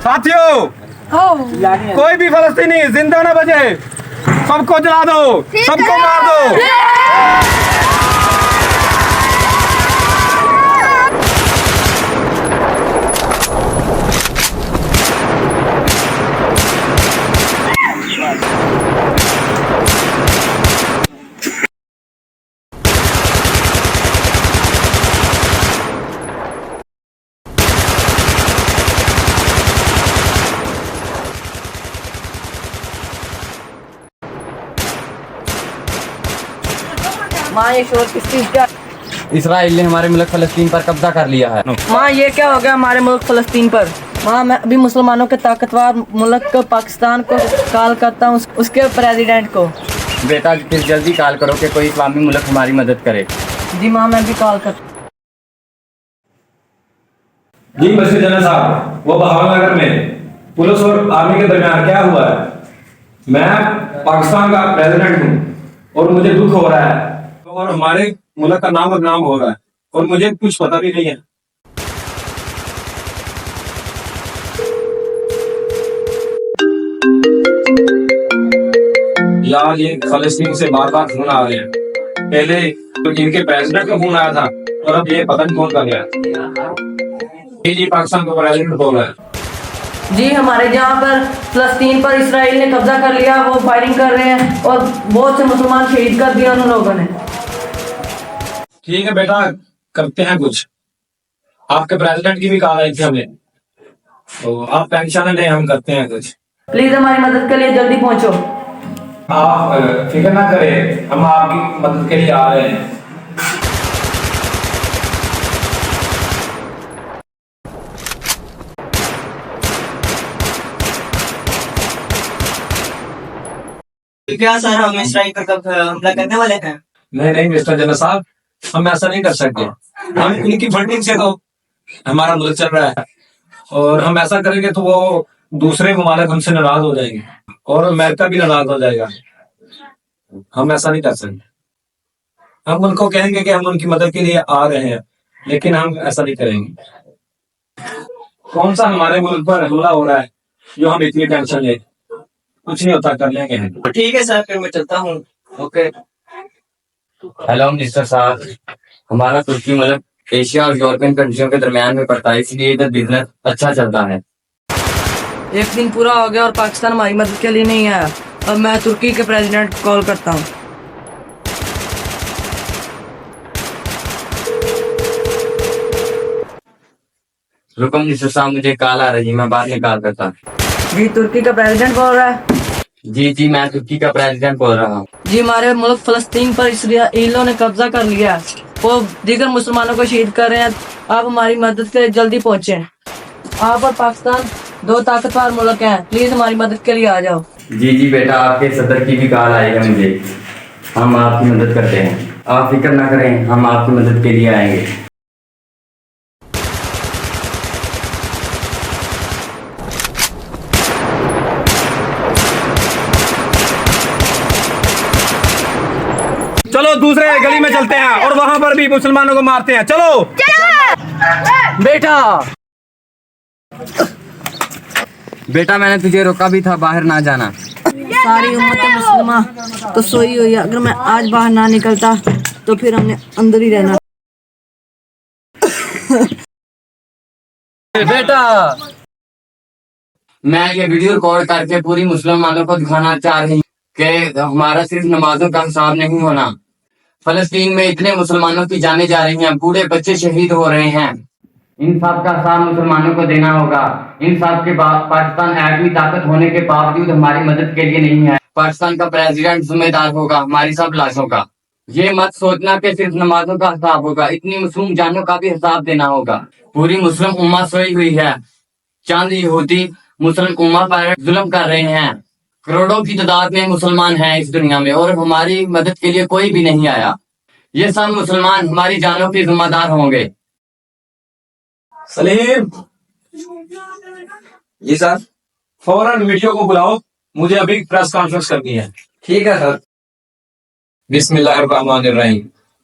साथियों, कोई भी फलस्तीनी जिंदा न बचे, सबको जला दो, सबको मार दो। माँ ये शोर किस चीज का? इसराइल ने हमारे मुल्क फ़लस्तीन पर कब्जा कर लिया है। माँ ये क्या हो गया हमारे मुल्क फ़लस्तीन पर? माँ मैं अभी मुसलमानों के ताकतवर मुल्क को पाकिस्तान को कॉल करता हूँ, उसके प्रेसिडेंट को। बेटा फिर जल्दी कॉल करो कि कोई इस्लामी मुल्क हमारी मदद करे। जी माँ मैं भी कॉल कर। जी मस्जिद जनरल साहब, वो बहावलनगर में पुलिस और आर्मी के दरमियान क्या हुआ है? मैं पाकिस्तान का प्रेसिडेंट हूँ और मुझे दुख हो रहा है और हमारे मुल्क का नाम बदनाम हो रहा है और मुझे कुछ पता भी नहीं है। यार ये फलस्तीन से बार बार फोन आ रहे हैं। पहले तो इनके प्रेसिडेंट का फोन आया था और अब ये पता नहीं कौन कर गया। जी पाकिस्तान का प्रेसिडेंट बोल रहा है। जी हमारे जहाँ पर फ़लस्तीन पर इसराइल ने कब्जा कर लिया, वो फायरिंग कर रहे हैं और बहुत से मुसलमान शहीद कर दिया उन लोगों ने। ठीक है बेटा, करते हैं कुछ। आपके प्रेसिडेंट की भी कहा आई थी हमें, तो आप टेंशन न लें, हम करते हैं कुछ। प्लीज हमारी मदद के लिए जल्दी पहुँचो। आप फिक्र ना करें, हम आपकी मदद के लिए आ रहे हैं। क्या सर हम इसराइल पर कब हमला करने वाले हैं? नहीं नहीं मिस्टर जनरल साहब, हम ऐसा नहीं कर सकते। हम इनकी फंडिंग से तो हमारा मुल्क चल रहा है और हम ऐसा करेंगे तो वो दूसरे ममालिक हमसे नाराज हो जाएंगे और अमेरिका भी नाराज हो जाएगा। हम ऐसा नहीं कर सकते। हम उनको कहेंगे कि हम उनकी मदद के लिए आ रहे हैं, लेकिन हम ऐसा नहीं करेंगे। कौन सा हमारे मुल्क पर हमला हो रहा है जो हम इतनी टेंशन ले? कुछ नहीं होता, कर लेंगे। ठीक है सर, फिर मैं चलता हूँ। ओके। हेलो मिनिस्टर साहब, हमारा तुर्की मुल्क एशिया और यूरोपियन कंट्रियों के दरमियान में पड़ता है, इसलिए इधर बिजनेस अच्छा चलता है। एक दिन पूरा हो गया और पाकिस्तान हमारी मदद के लिए नहीं आया। अब मैं तुर्की के प्रेसिडेंट को कॉल करता हूँ। रुको मिनिस्टर साहब, मुझे कॉल आ रही है, मैं बाद में कॉल करता हूँ। जी तुर्की का प्रेसिडेंट बोल रहा है। जी मैं तुर्की का प्रेसिडेंट बोल रहा हूँ। जी हमारे मुल्क फ़लस्तीन पर इसराइलियों ने कब्जा कर लिया है, वो दीगर मुसलमानों को शहीद कर रहे हैं। आप हमारी मदद के लिए जल्दी पहुँचे। आप और पाकिस्तान दो ताकतवर मुल्क हैं, प्लीज हमारी मदद के लिए आ जाओ। जी बेटा, आपके सदर की भी कॉल आएगा मुझे, हम आपकी मदद करते हैं। आप फिक्र ना करें, हम आपकी मदद के लिए आएंगे। चलो दूसरे गली में चलते हैं और वहां पर भी मुसलमानों को मारते हैं। चलो बेटा मैंने तुझे रोका भी था बाहर ना जाना। सारी उम्मत मुसलमान तो सोई हुई है, अगर मैं आज बाहर ना निकलता तो फिर हमने अंदर ही रहना। बेटा मैं ये वीडियो रिकॉर्ड करके पूरी मुसलमानों को दिखाना चाह रही हूँ कि हमारा सिर्फ नमाजों का हिसाब नहीं होना। फलस्तीन में इतने मुसलमानों की जाने जा रही हैं, बूढ़े बच्चे शहीद हो रहे हैं। इन सब का हिसाब मुसलमानों को देना होगा। इन सब के बाद पाकिस्तान एटमी ताकत होने के बावजूद हमारी मदद के लिए नहीं है। पाकिस्तान का प्रेसिडेंट जिम्मेदार होगा हमारी सब लाशों का। ये मत सोचना कि सिर्फ नमाजों का हिसाब होगा, इतनी मासूम जानों का भी हिसाब देना होगा। पूरी मुस्लिम उम्मा सोई हुई है, चंद यहूदी मुस्लिम उम्मा पर जुल्म कर रहे हैं। करोड़ों की तादाद में मुसलमान हैं इस दुनिया में और हमारी मदद के लिए कोई भी नहीं आया। ये सब मुसलमान हमारी जानों के जिम्मेदार होंगे। सलीम जी सर, फौरन मीडिया को बुलाओ, मुझे अभी प्रेस कॉन्फ्रेंस करनी है। ठीक है सर। बिस्मिल्लाहिर्रहमानिर्रहीम,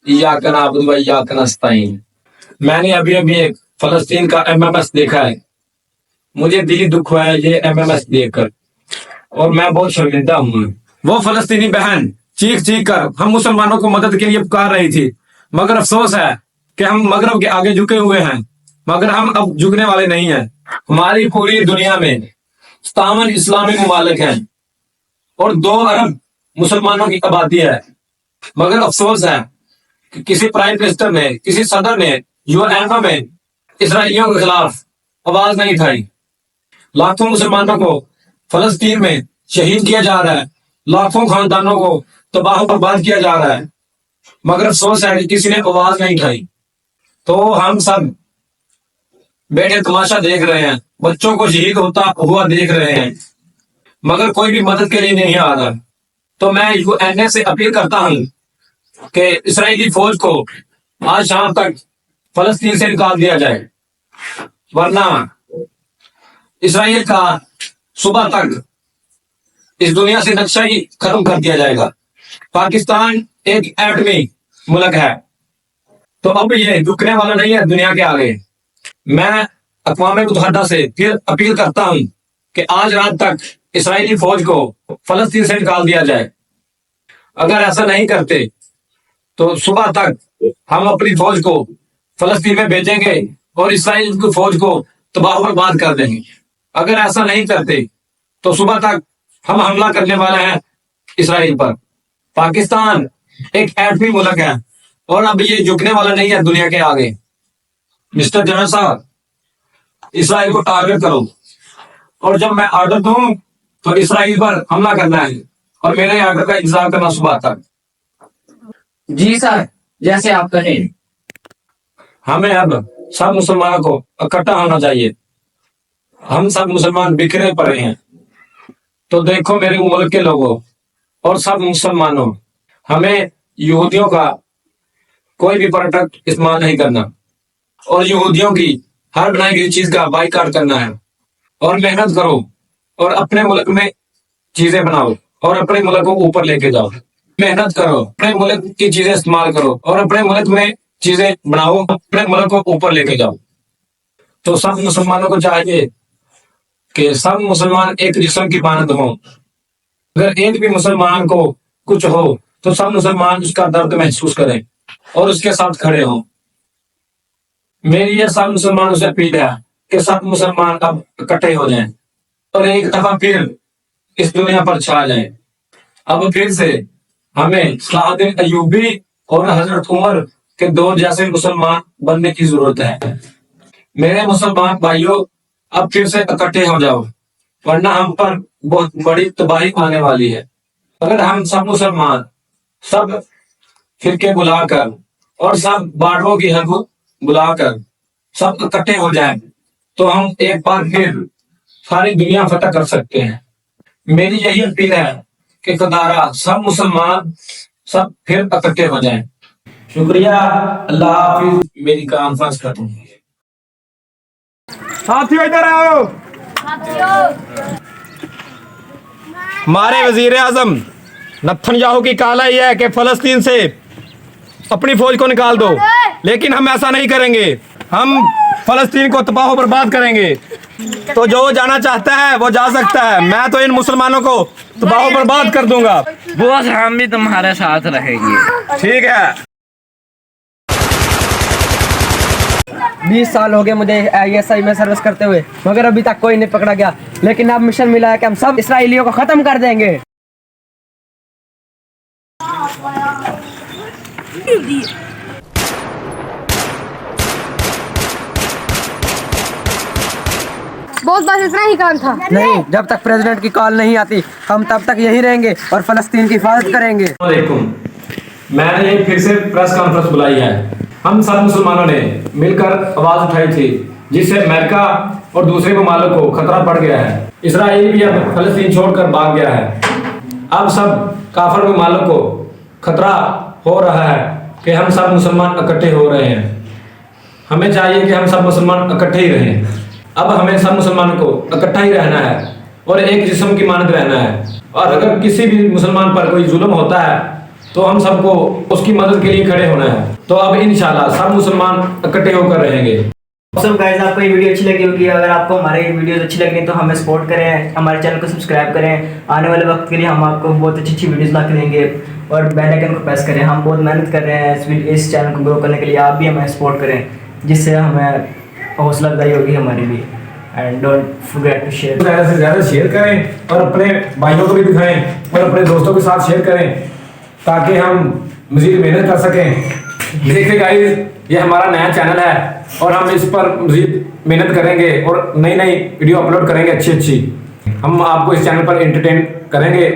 इय्याका नअबुदु व इय्याका नस्तईन। मैंने अभी अभी एक फलस्तीन का एमएमएस देखा है मुझे दिली दुख हुआ है ये MMS देखकर, और मैं बहुत शर्मिंदा हूँ। वो फलस्तीनी बहन चीख चीख कर हम मुसलमानों को मदद के लिए पुकार रही थी, मगर अफसोस है कि हम मगरब के आगे झुके हुए हैं, मगर हम अब झुकने वाले नहीं हैं। हमारी पूरी दुनिया में 57 इस्लामी ममालिक हैं और 2 अरब मुसलमानों की आबादी है, मगर अफसोस है कि किसी प्राइम मिनिस्टर ने, किसी सदर ने UN में इसराइलियों के खिलाफ आवाज नहीं उठाई। लाखों मुसलमानों को फलस्तीन में शहीद किया जा रहा है, लाखों खानदानों को तबाह बर्बाद किया जा रहा है, मगर अफसोस है कि किसी ने आवाज नहीं उठाई। तो हम सब बैठे तमाशा देख रहे हैं, बच्चों को शहीद होता हुआ देख रहे हैं, मगर कोई भी मदद के लिए नहीं आ रहा। तो मैं UN से अपील करता हूं कि इस्राएली फौज को आज शाम तक फलस्तीन से निकाल दिया जाए, वरना इसराइल का सुबह तक इस दुनिया से नक्शा ही खत्म कर दिया जाएगा। पाकिस्तान एक एटमी मुल्क है, तो अब ये झुकने वाला नहीं है दुनिया के आगे। मैं अक़वाम मुत्तहिदा से फिर अपील करता हूं कि आज रात तक इसराइली फौज को फलस्तीन से निकाल दिया जाए। अगर ऐसा नहीं करते तो सुबह तक हम अपनी फौज को फलस्तीन में भेजेंगे और इसराइल की फौज को तबाह बर्बाद कर देंगे। अगर ऐसा नहीं करते तो सुबह तक हम हमला करने वाले हैं इसराइल पर। पाकिस्तान एक एटमी मुल्क है और अब ये झुकने वाला नहीं है दुनिया के आगे। मिस्टर जनरल साहब, इसराइल को टारगेट करो, और जब मैं ऑर्डर दूं तो इसराइल पर हमला करना है और मेरे ऑर्डर का इंतजार करना सुबह तक। जी सर, जैसे आप कहें। हमें अब सब मुसलमानों को इकट्ठा होना चाहिए। हम सब मुसलमान बिखरे पड़े हैं। तो देखो मेरे मुल्क के लोगों और सब मुसलमानों, हमें यहूदियों का कोई भी प्रोडक्ट इस्तेमाल नहीं करना और यहूदियों की हर बनाई गई चीज का बाइकाट करना है। और मेहनत करो और अपने मुल्क में चीजें बनाओ और अपने मुल्क को ऊपर लेके जाओ। मेहनत करो, अपने मुल्क की चीजें इस्तेमाल करो और अपने मुल्क में चीजें बनाओ, अपने मुल्क को ऊपर लेके जाओ। तो सब मुसलमानों को चाहिए कि सब मुसलमान एक जिस्म की मानद हो। अगर एक भी मुसलमान को कुछ हो तो सब मुसलमान उसका दर्द महसूस करें और उसके साथ खड़े हों। मेरी ये सब मुसलमानों से अपील है कि सब मुसलमान अब इकट्ठे हो जाएं और एक दफा फिर इस दुनिया पर छा जाएं। अब फिर से हमें सलाहुद्दीन अय्यूबी और हजरत उमर के दौर जैसे मुसलमान बनने की जरूरत है। मेरे मुसलमान भाइयों, अब फिर से इकट्ठे हो जाओ, वरना हम पर बहुत बड़ी तबाही आने वाली है। अगर हम सब मुसलमान सब फिरके बुलाकर और सब बाडरों की हक बुलाकर सब इकट्ठे हो जाएं, तो हम एक बार फिर सारी दुनिया फतह कर सकते हैं। मेरी यही अपील है कि खुदारा सब मुसलमान सब फिर इकट्ठे हो जाएं। शुक्रिया, अल्लाह हाफिज। मेरी कॉन्फ्रेंस खत्म। साथियों इधर आओ। हमारे वजीर आजम नतन्याहू की काला यह है कि फलस्तीन से अपनी फौज को निकाल दो, लेकिन हम ऐसा नहीं करेंगे। हम फलस्तीन को तबाह बर्बाद करेंगे। तो जो जाना चाहता है वो जा सकता है। मैं तो इन मुसलमानों को तबाह बर्बाद कर दूंगा। बॉस, हम भी तुम्हारे साथ रहेंगे। ठीक है। 20 साल हो गए मुझे ISI में सर्विस करते हुए, मगर अभी तक कोई नहीं पकड़ा गया। लेकिन अब मिशन मिला है कि हम सब इसराइलियों को खत्म कर देंगे। बहुत बस इतना ही काम था। नहीं, जब तक प्रेसिडेंट की कॉल नहीं आती हम तब तक यहीं रहेंगे और फलस्तीन की हिफाजत करेंगे। वालेकुम। मैंने ये फिर से प्रेस कॉन्फ्रेंस बुलाई है। हम सब मुसलमानों ने मिलकर आवाज उठाई थी, जिससे अमेरिका और दूसरे ममालिक को खतरा पड़ गया है। इसराइल भी अब फलस्तीन छोड़कर भाग गया है। अब सब काफिर ममालिक को खतरा हो रहा है कि हम सब मुसलमान इकट्ठे हो रहे हैं। हमें चाहिए कि हम सब मुसलमान इकट्ठे ही रहें। अब हमें सब मुसलमानों को इकट्ठा ही रहना है और एक जिस्म की मानद रहना है। और अगर किसी भी मुसलमान पर कोई जुल्म होता है तो हम सबको उसकी मदद के लिए खड़े होना है। तो अब इंशाल्लाह सब मुसलमान इकट्ठे होकर रहेंगे। सब गाइस, आपको ये वीडियो अच्छी लगी होगी। अगर आपको हमारे वीडियोस अच्छी लगी तो हमें सपोर्ट करें, हमारे चैनल को सब्सक्राइब करें। आने वाले वक्त के लिए हम आपको बहुत अच्छी अच्छी वीडियोस ला के देंगे और बेल आइकन को प्रेस करें। हम बहुत मेहनत कर रहे हैं इस चैनल को ग्रो करने के लिए। आप भी हमें सपोर्ट करें, जिससे हमें हौसला अफजाई होगी हमारी भी। And don't forget to share. ज़्यादा से ज़्यादा शेयर करें और अपने भाइयों को भी दिखाएं और अपने दोस्तों के साथ शेयर करें, ताकि हम मज़ीद मेहनत कर सकें। देखिए गाइस, ये हमारा नया चैनल है और हम इस पर मज़ीद मेहनत करेंगे और नई नई वीडियो अपलोड करेंगे अच्छी अच्छी। हम आपको इस चैनल पर एंटरटेन करेंगे।